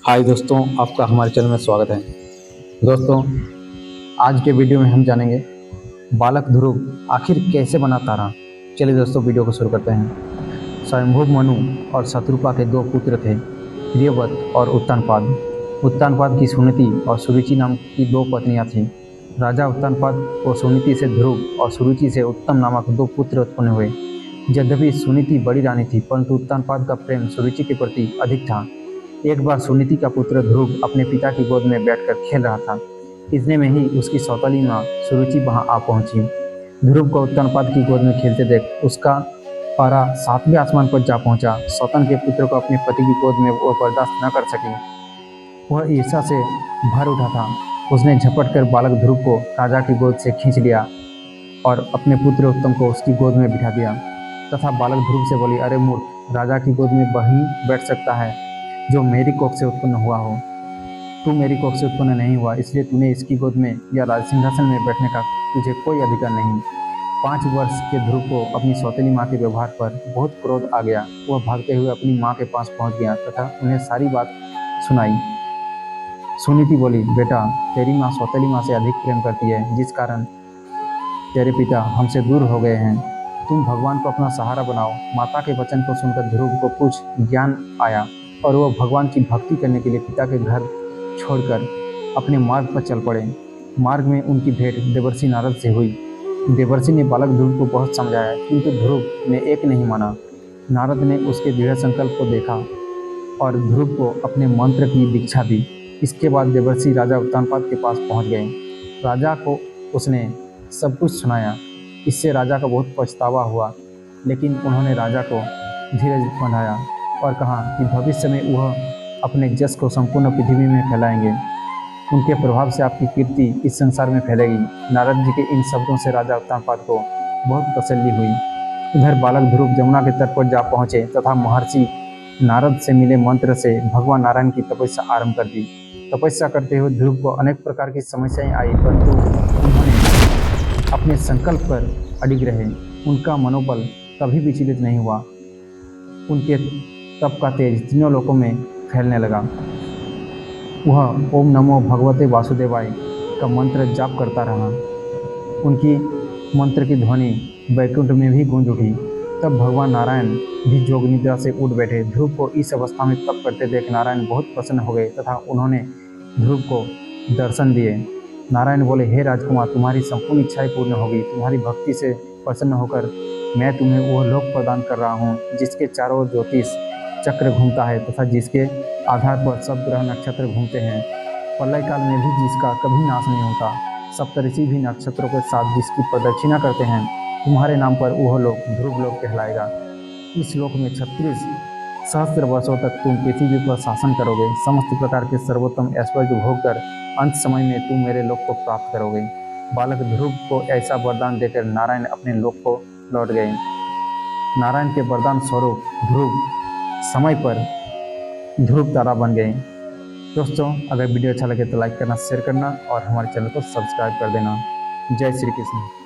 हाय दोस्तों, आपका हमारे चैनल में स्वागत है। दोस्तों, आज के वीडियो में हम जानेंगे बालक ध्रुव आखिर कैसे बना तारा। चलिए दोस्तों, वीडियो को शुरू करते हैं। स्वयंभू मनु और शत्रुपा के दो पुत्र थे, प्रियव्रत और उत्तानपाद। उत्तानपाद की सुनीति और सुरुचि नाम की दो पत्नियां थीं। राजा उत्तानपाद को सुनीति से ध्रुव और सुरुचि से उत्तम नामक दो पुत्र उत्पन्न हुए। यद्यपि सुनीति बड़ी रानी थी, परंतु उत्तानपाद का प्रेम सुरुचि के प्रति अधिक था। एक बार सुनीति का पुत्र ध्रुव अपने पिता की गोद में बैठकर खेल रहा था। इतने में ही उसकी सौतेली माँ सुरुचि वहां आ पहुंची। ध्रुव को उत्तानपाद की गोद में खेलते देख उसका पारा 7वें आसमान पर जा पहुंचा। सौतन के पुत्र को अपने पति की गोद में वो बर्दाश्त न कर सकी। वह ईर्ष्या से भर उठा था। उसने झपट कर बालक ध्रुव को राजा की गोद से खींच लिया और अपने पुत्र उत्तम को उसकी गोद में बिठा दिया तथा बालक ध्रुव से बोली, अरे मूर्ख, राजा की गोद में वही बैठ सकता है जो मेरी कोख से उत्पन्न हुआ हो। तू मेरी कोख से उत्पन्न नहीं हुआ, इसलिए तूने इसकी गोद में या राज सिंहासन में बैठने का तुझे कोई अधिकार नहीं। 5 वर्ष के ध्रुव को अपनी सौतेली माँ के व्यवहार पर बहुत क्रोध आ गया। वह भागते हुए अपनी माँ के पास पहुँच गया तथा उन्हें सारी बात सुनाई। सुनीति बोली, बेटा, तेरी माँ सौतेली माँ से अधिक प्रेम करती है, जिस कारण तेरे पिता हमसे दूर हो गए हैं। तुम भगवान को अपना सहारा बनाओ। माता के वचन को सुनकर ध्रुव को कुछ ज्ञान आया और वह भगवान की भक्ति करने के लिए पिता के घर छोड़कर अपने मार्ग पर चल पड़े। मार्ग में उनकी भेंट देवर्षि नारद से हुई। देवर्षि ने बालक ध्रुव को बहुत समझाया, किंतु ध्रुव ने एक नहीं माना। नारद ने उसके दृढ़ संकल्प को देखा और ध्रुव को अपने मंत्र की दीक्षा दी। इसके बाद देवर्षि राजा उत्तानपाद के पास पहुंच गए। राजा को उसने सब कुछ सुनाया। इससे राजा का बहुत पछतावा हुआ, लेकिन उन्होंने राजा को धीरज बंधाया और कहा कि भविष्य में वह अपने जस को संपूर्ण पृथ्वी में फैलाएंगे। उनके प्रभाव से आपकी कीर्ति इस संसार में फैलेगी। नारद जी के इन शब्दों से राजा उत्तानपाद को बहुत तसल्ली हुई। उधर बालक ध्रुव जमुना के तट पर जा पहुँचे तथा महर्षि नारद से मिले मंत्र से भगवान नारायण की तपस्या आरंभ कर दी। तपस्या करते हुए ध्रुव को अनेक प्रकार की समस्याएं आई, परंतु उन्होंने अपने संकल्प पर अडिग रहे। उनका मनोबल कभी विचलित नहीं हुआ। उनके तप का तेज तीनों लोकों में फैलने लगा। वह ओम नमो भगवते वासुदेवाय का मंत्र जाप करता रहा। उनकी मंत्र की ध्वनि वैकुंठ में भी गूंज उठी। तब भगवान नारायण भी जोग निद्रा से उठ बैठे। ध्रुव को इस अवस्था में तप करते देख नारायण बहुत प्रसन्न हो गए तथा उन्होंने ध्रुव को दर्शन दिए। नारायण बोले, हे राजकुमार, तुम्हारी संपूर्ण इच्छाएं पूर्ण होगी। तुम्हारी भक्ति से प्रसन्न होकर मैं तुम्हें वह लोक प्रदान कर रहा हूँ जिसके चारों ओर ज्योतिष चक्र घूमता है तथा जिसके आधार पर सब ग्रह नक्षत्र घूमते हैं। प्रलय काल में भी जिसका कभी नाश नहीं होता। सप्तऋषि भी नक्षत्रों के साथ जिसकी प्रदक्षिणा करते हैं। तुम्हारे नाम पर वह लोक ध्रुव लोक कहलाएगा। इस लोक में 36 सहस्त्र वर्षों तक तुम पृथ्वी पर शासन करोगे। समस्त प्रकार के सर्वोत्तम ऐश्वर्य भोग कर अंत समय में तुम मेरे लोक को प्राप्त करोगे। बालक ध्रुव को ऐसा वरदान देकर नारायण अपने लोक को लौट गए। नारायण के वरदान स्वरूप ध्रुव समय पर ध्रुव तारा बन गए। दोस्तों, अगर वीडियो अच्छा लगे तो लाइक करना, शेयर करना और हमारे चैनल को सब्सक्राइब कर देना। जय श्री कृष्ण।